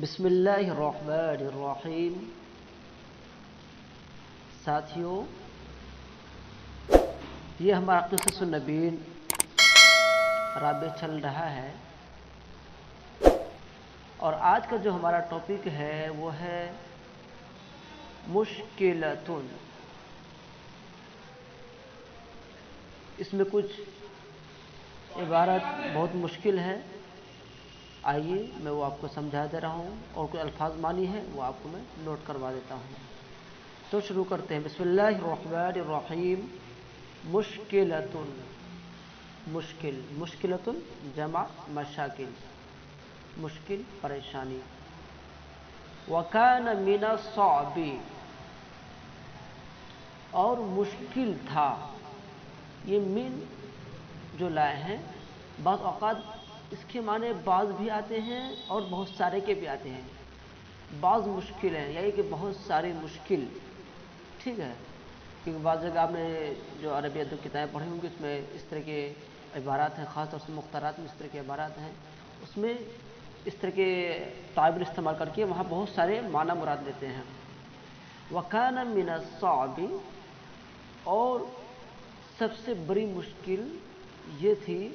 بسم اللہ الرحمن الرحیم۔ ساتھیوں، یہ ہمارا قصص النبیین رابع چل رہا ہے اور آج کا جو ہمارا ٹاپک ہے وہ ہے مشکلتن۔ اس میں کچھ عبارت بہت مشکل ہے، آئیے میں وہ آپ کو سمجھا دے رہا ہوں، اور کوئی الفاظ معنی ہے وہ آپ کو میں نوٹ کروا دیتا ہوں۔ تو شروع کرتے ہیں۔ بسم اللہ الرحمن الرحیم۔ مشکلتن، مشکل، مشکلتن جمع مشاکل، مشکل پریشانی۔ وکان من الصعب، اور مشکل تھا۔ یہ من جو لائے ہیں بعض اوقات اس کے معنی بعض بھی آتے ہیں اور بہت سارے کے بھی آتے ہیں۔ بعض مشکل ہیں یعنی کہ بہت ساری مشکل، ٹھیک ہے، کیونکہ بعض جگہ آپ نے جو عربی ادب کتابیں پڑھی ہوں گی اس میں اس طرح کے عبارات ہیں، خاص طور سے مختارات میں اس طرح کے عبارات ہیں، اس میں اس طرح کے تعبیر استعمال کر کے وہاں بہت سارے معنی مراد لیتے ہیں۔ وَكَانَ مِنَ الصَّعْبِ، اور سب سے بڑی مشکل یہ تھی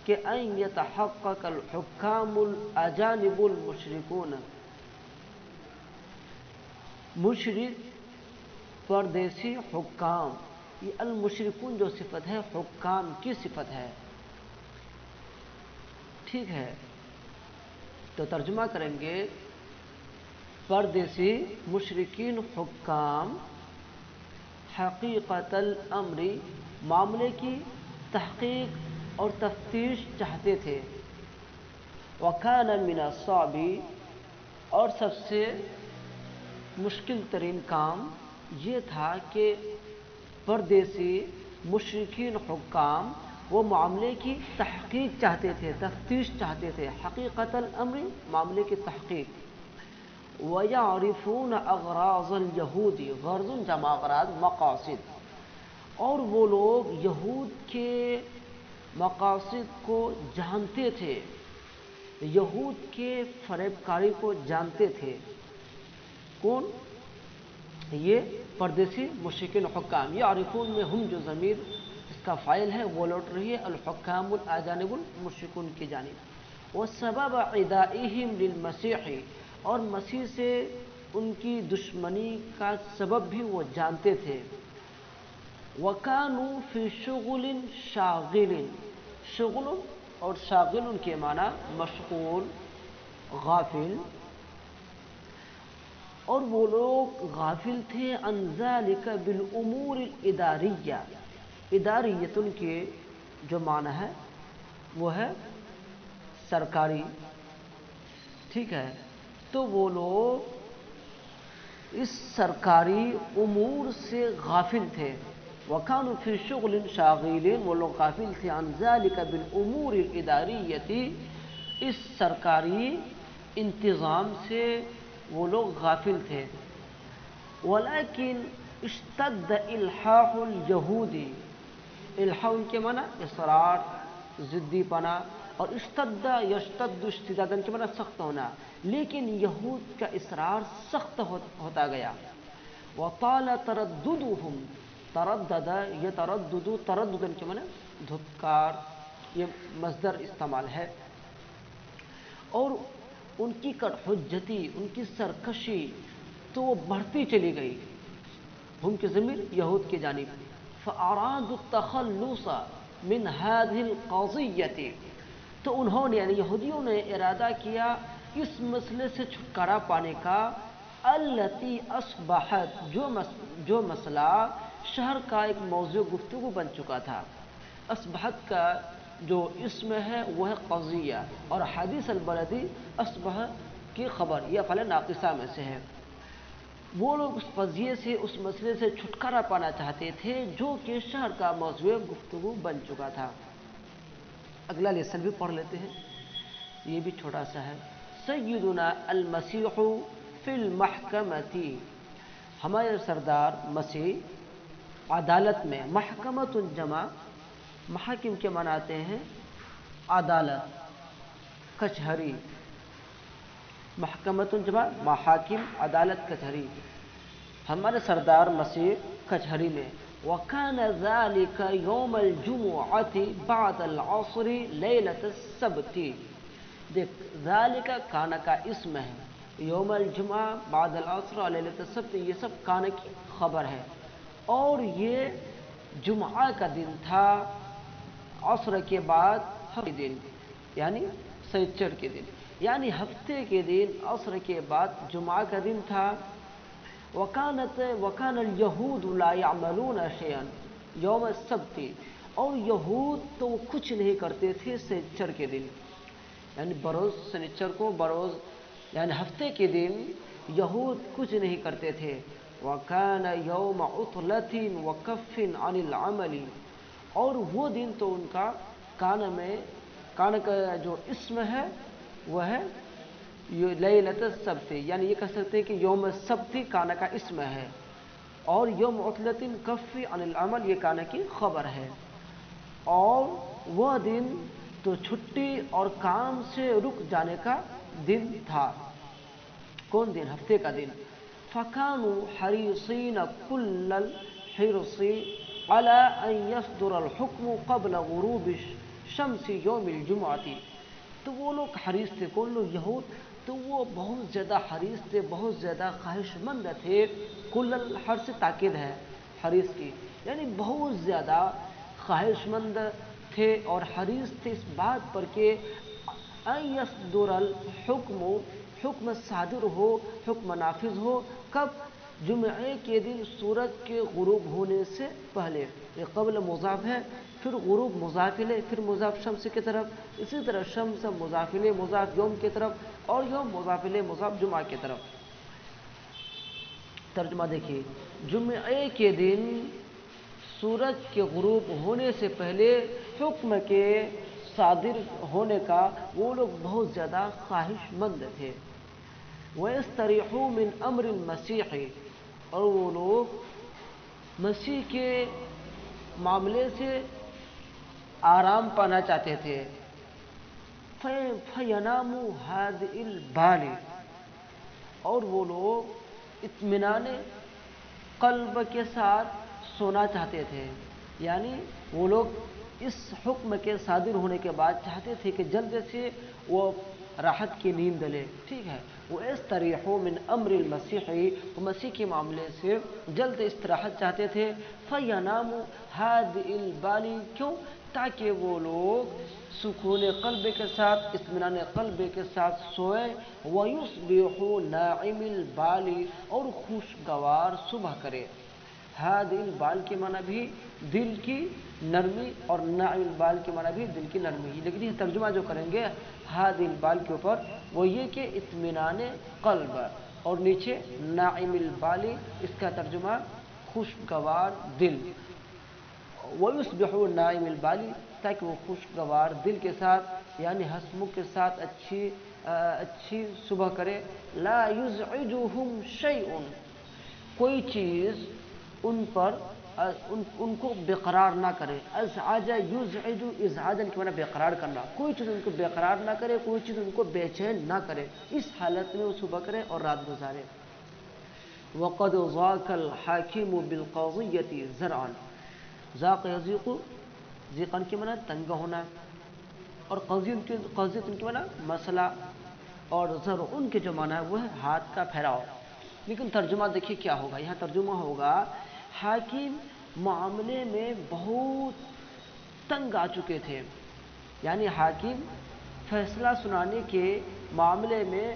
کہ أَن يَتَحَقَّقَ الْحُكَّامُ الْأَجَانِبُ الْمُشْرِكُونَ، مشرک پردیسی حکام، یہ المشرکون جو صفت ہے حکام کی صفت ہے، ٹھیک ہے، تو ترجمہ کریں گے پردیسی مشرکین حکام حقیقت الامر، معاملے کی تحقیق اور تفتیش چاہتے تھے۔ وکان من الصعب، اور سب سے مشکل ترین کام یہ تھا کہ پردیسی مشرکین حکام وہ معاملے کی تحقیق چاہتے تھے، تفتیش چاہتے تھے، حقیقت الامر معاملے کی تحقیق۔ وَيَعْرِفُونَ أَغْرَاضَ الْيَهُودِ، غرض جمع اغراض مقاصد، اور وہ لوگ یہود کے مقاصد کو جانتے تھے، یہود کے فریب کاری کو جانتے تھے۔ کون؟ یہ پردیسی مشرکین حکام۔ یعرفون میں ہم جو ضمیر اس کا فاعل ہے وہ لوٹ رہی ہے الحکام الاجانب المشرکون کی جانب۔ وسبب عدائهم للمسیح، اور مسیح سے ان کی دشمنی کا سبب بھی وہ جانتے تھے۔ وَكَانُوا فِي شُغُلٍ شَاغِلٍ، شغل اور شاغل کے معنی مشغول، غافل، اور وہ لوگ غافل تھے عن ذلك بالامور الاداریہ، اداریت کے جو معنی ہے وہ ہے سرکاری، ٹھیک ہے، تو وہ لوگ اس سرکاری امور سے غافل تھے۔ وَكَانُوا فِي شُغْلٍ شَاغِلٍ، وہ لوگ غافل تھے عن ذلك بالامور الاداریۃ، اس سرکاری انتظام سے وہ لوگ غافل تھے۔ ولیکن اشتد الحاح اليہود، الحاح ان کے معنی اصرار، ضدی پنا، اور اشتد یشتد اشتدادا کے معنی سخت ہونا، لیکن یہود کا اصرار سخت ہوتا گیا۔ وطال ترددهم، تردد یتردد، ترددا کے معنی دھتکار، یہ مصدر استعمال ہے، اور ان کی کٹ حجتی، ان کی سرکشی تو وہ بڑھتی چلی گئی، ہم کی ضمیر یہود کی جانب۔ فارادوا التخلص من هذه القضیۃ، تو انہوں نے یعنی یہودیوں نے ارادہ کیا اس مسئلے سے چھٹکارا پانے کا، التی اصبحت، جو مسئلہ شہر کا ایک موضوع گفتگو بن چکا تھا۔ اصبحت کا جو اسم ہے وہ ہے قضیہ، اور حدیث البلدی اصبح کی خبر، یہ افعال ناقصہ میں سے ہے۔ وہ لوگ اس قضیے سے، اس مسئلے سے چھٹکارا پانا چاہتے تھے جو کہ شہر کا موضوع گفتگو بن چکا تھا۔ اگلا لیسن بھی پڑھ لیتے ہیں، یہ بھی چھوٹا سا ہے۔ سیدنا المسیح فی المحکمۃ، ہمارے سردار مسیح عدالت میں، محکمۃ جمع محاکم کے معنی آتے ہیں عدالت، کچہری، محکمۃ جمع محاکم عدالت کچہری، ہمارے سردار مسیح کچہری میں. وكان ذلك يوم الجمعة بعد العصر ليلة السبت. دیکھ ذالک کانا کا اسم ہے، یوم الجمعہ بعد العصر اور لیلۃ السبت یہ سب کانا کی خبر ہے، اور یہ جمعہ کا دن تھا، عصر کے بعد ہفتے دن یعنی سنیچر کے دن، یعنی ہفتے کے دن عصر کے بعد جمعہ کا دن تھا. وكان اليهود لا يعملون شيئا يوم السبت، اور یہود تو کچھ نہیں کرتے تھے سنیچر کے دن، یعنی بروز سنیچر کو بروز یعنی ہفتے کے دن یہود کچھ نہیں کرتے تھے. وكان يوم عطلة وكف عن العمل، اور وہ دن تو ان کا کان کا جو اسم ہے وہ ہے لیلۃ السبت، یعنی یہ کہہ سکتے ہیں کہ یوم السبت کانا کا اسم ہے، اور یوم عطلۃ کف عن العمل یہ کانا کی خبر ہے، اور وہ دن تو چھٹی اور کام سے رک جانے کا دن تھا. کون دن؟ ہفتے کا دن. فكانوا حريصين كل الحرص على أن يصدر الحكم قبل غروب شمس يوم الجمعة. تو وہ لوگ حریص تھے، کون لوگ؟ یہود. تو وہ بہت زیادہ حریص تھے، بہت زیادہ خواہش مند تھے. کل الحرص سے تاکید ہے حریص کی، یعنی بہت زیادہ خواہش مند تھے اور حریص تھے اس بات پر کہ ان یصدر الحکم، حکم صادر ہو، حکم نافذ ہو. کب؟ جمعے کے دن سورج کے غروب ہونے سے پہلے. یہ قبل مضاف ہے، پھر غروب مضاف الیہ، پھر مضاف شمس کی طرف، اسی طرح شمس مضاف الیہ مضاف یوم کی طرف، اور یوم مضاف الیہ مضاف جمعہ کی طرف. ترجمہ دیکھیے، جمعے کے دن سورج کے غروب ہونے سے پہلے حکم کے صادر ہونے کا وہ لوگ بہت زیادہ خواہش مند تھے. وَيَسْتَرِيحُوا مِنْ أَمْرِ الْمَسِيحِ، اور وہ لوگ مسیح کے معاملے سے آرام پانا چاہتے تھے. فَيَنَامُوا هَادِئِ الْبَالِ، اور وہ لوگ اطمینان قلب کے ساتھ سونا چاہتے تھے، یعنی وہ لوگ اس حکم کے صادر ہونے کے بعد چاہتے تھے کہ جلد سے وہ راحت کی نیند لے. ٹھیک ہے، وَيَسْتَرِيحُوا مِنْ أَمْرِ الْمَسِيحِ، وہ مسیح کے معاملے سے جلد استراحت چاہتے تھے. فَيَنَامُوا هَادِئِ الْبَالِ، کیوں؟ تاکہ وہ لوگ سکون قلب کے ساتھ، اطمینان قلب کے ساتھ سوئیں. وَيُصْبِحُوا نَاعِمِ الْبَالِ، اور خوشگوار صبح کرے. ہادئ البال کے معنی بھی دل کی نرمی، اور ناعم البال کے معنی بھی دل کی نرمی. لیکن یہ ترجمہ جو کریں گے ہادئ البال کے اوپر وہ یہ کہ اطمینان قلب، اور نیچے ناعم البال، اس کا ترجمہ خوشگوار دل. وَيُصْبِحُوا نَاعِمِ الْبَالِ، تاکہ وہ خوشگوار دل کے ساتھ یعنی ہنسمکھ کے ساتھ اچھی صبح کرے. لا يُزْعِجُهُمْ شَيْءٌ، کوئی چیز ان کو بےقرار نہ کرے. ازعج یزعج، ازعاجن کے معنی بےقرار کرنا، کوئی چیز ان کو بےقرار نہ کرے، کوئی چیز ان کو بے چین نہ کرے. اس حالت میں وہ صبح کرے اور رات گزارے. وقد ضاق الحاکم بالقضیۃ زرعا، ذاق یذیق، ذیقن کے معنی تنگ ہونا، اور قضیۃ کے معنی مسئلہ، اور زرعن کے جو معنی ہے وہ ہے ہاتھ کا پھیلاؤ. لیکن ترجمہ دیکھیے کیا ہوگا، یہاں ترجمہ ہوگا حاکم معاملے میں بہت تنگ آ چکے تھے، یعنی حاکم فیصلہ سنانے کے معاملے میں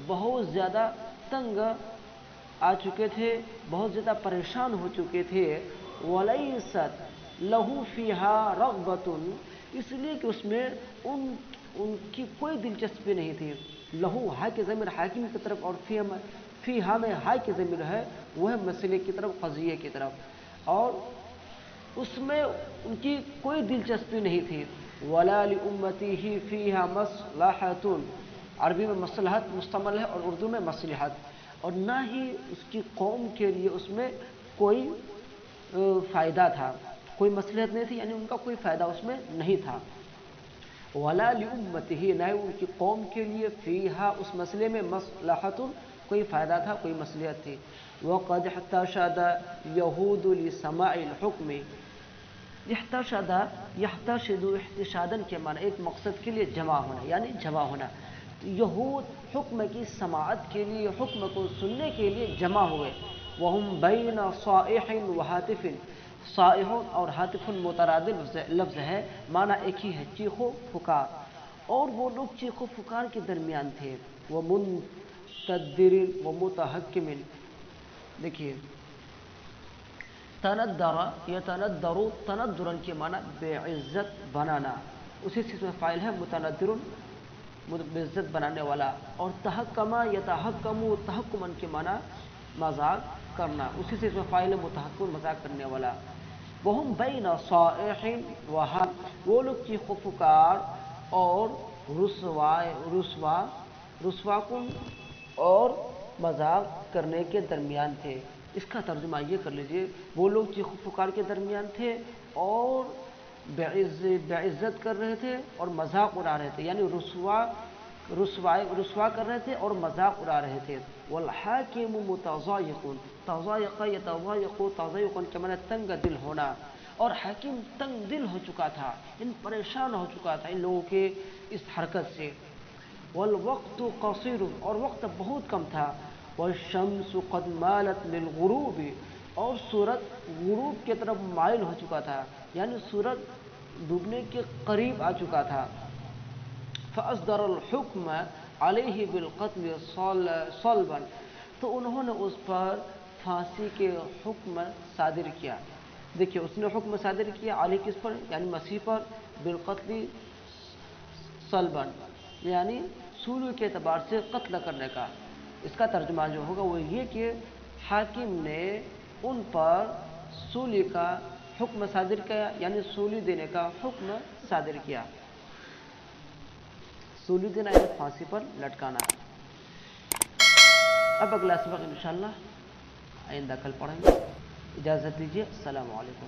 بہت زیادہ تنگ آ چکے تھے، بہت زیادہ پریشان ہو چکے تھے. وَلَيْسَتْ لَهُ فِيهَا رَغْبَةٌ، اس لیے کہ اس میں ان کی کوئی دلچسپی نہیں تھی. لہو ہا کے ضمیر حاکم کی طرف، اور فی ہا میں ہا کی ضمیر ہے وہ ہے مسئلے کی طرف، قضیے کی طرف، اور اس میں ان کی کوئی دلچسپی نہیں تھی. وَلَا لِأُمَّتِهِ فِيهَا مَصْلَحَةٌ، عربی میں مصلحت مستعمل ہے اور اردو میں مصلحت، اور نہ ہی اس کی قوم کے لیے اس میں کوئی فائدہ تھا، کوئی مصلحت نہیں تھی، یعنی ان کا کوئی فائدہ اس میں نہیں تھا. ولا لأمته نہ ان کی قوم کے لیے فیہا اس مسئلے میں مصلحت کوئی فائدہ تھا، کوئی مصلحت تھی. وقد احتشد یہود لسماع الحکم. احتشد یحتشد احتشادن کے معنی ایک مقصد کے لیے جمع ہونا، یعنی جمع ہونا. یہود حکم کی سماعت کے لیے، حکم کو سننے کے لیے جمع ہوئے. وہم بین صائح و ہاتف. صائح اور ہاتف مترادف لفظ ہے، معنی ایک ہی ہے، چیخ و پکار. اور وہ لوگ چیخ و پکار کے درمیان تھے. وہ منتدر و متحکم. دیکھیے تندر یتندر، تندرن کے معنی بے عزت بنانا، اسی سے فاعل ہے متندر، بے عزت بنانے والا. اور تحکما یتحکم، تحکمن کے معنی مذاق کرنا، اسی سے فاعل ہے متحکم، مذاق کرنے والا. وہم بین صائح و وہ لوگ چیخ و پکار اور رسوا کن اور مذاق کرنے کے درمیان تھے. اس کا ترجمہ یہ کر لیجئے، وہ لوگ چیخ و پکار کے درمیان تھے اور بے عزت کر رہے تھے اور مذاق اڑا رہے تھے، یعنی رسوا کر رہے تھے اور مذاق اڑا رہے تھے. والحاکم متضایق، تضایق یتضایق، تضایق کے معنی تنگ دل ہونا. اور حاکم تنگ دل ہو چکا تھا، پریشان ہو چکا تھا ان لوگوں کے اس حرکت سے. والوقت قصیر، اور وقت بہت کم تھا. والشمس قد مالت للغروب، اور سورج غروب کی طرف مائل ہو چکا تھا، یعنی سورج ڈوبنے کے قریب آ چکا تھا. فاصدر الحکم علیہ بالقتل صلبا، تو انہوں نے اس پر پھانسی کے حکم صادر کیا. دیکھیے اس نے حکم صادر کیا علیہ کس پر، یعنی مسیح پر، بالقتل صلبا یعنی سولی کے اعتبار سے قتل کرنے کا. اس کا ترجمہ جو ہوگا وہ یہ کہ حاکم نے ان پر سولی کا حکم صادر کیا، یعنی سولی دینے کا حکم صادر کیا. سولی دینا یعنی پھانسی پر لٹکانا. اب اگلا سبق انشاءاللہ آئندہ کل پڑھیں گے. اجازت دیجیے، السلام علیکم.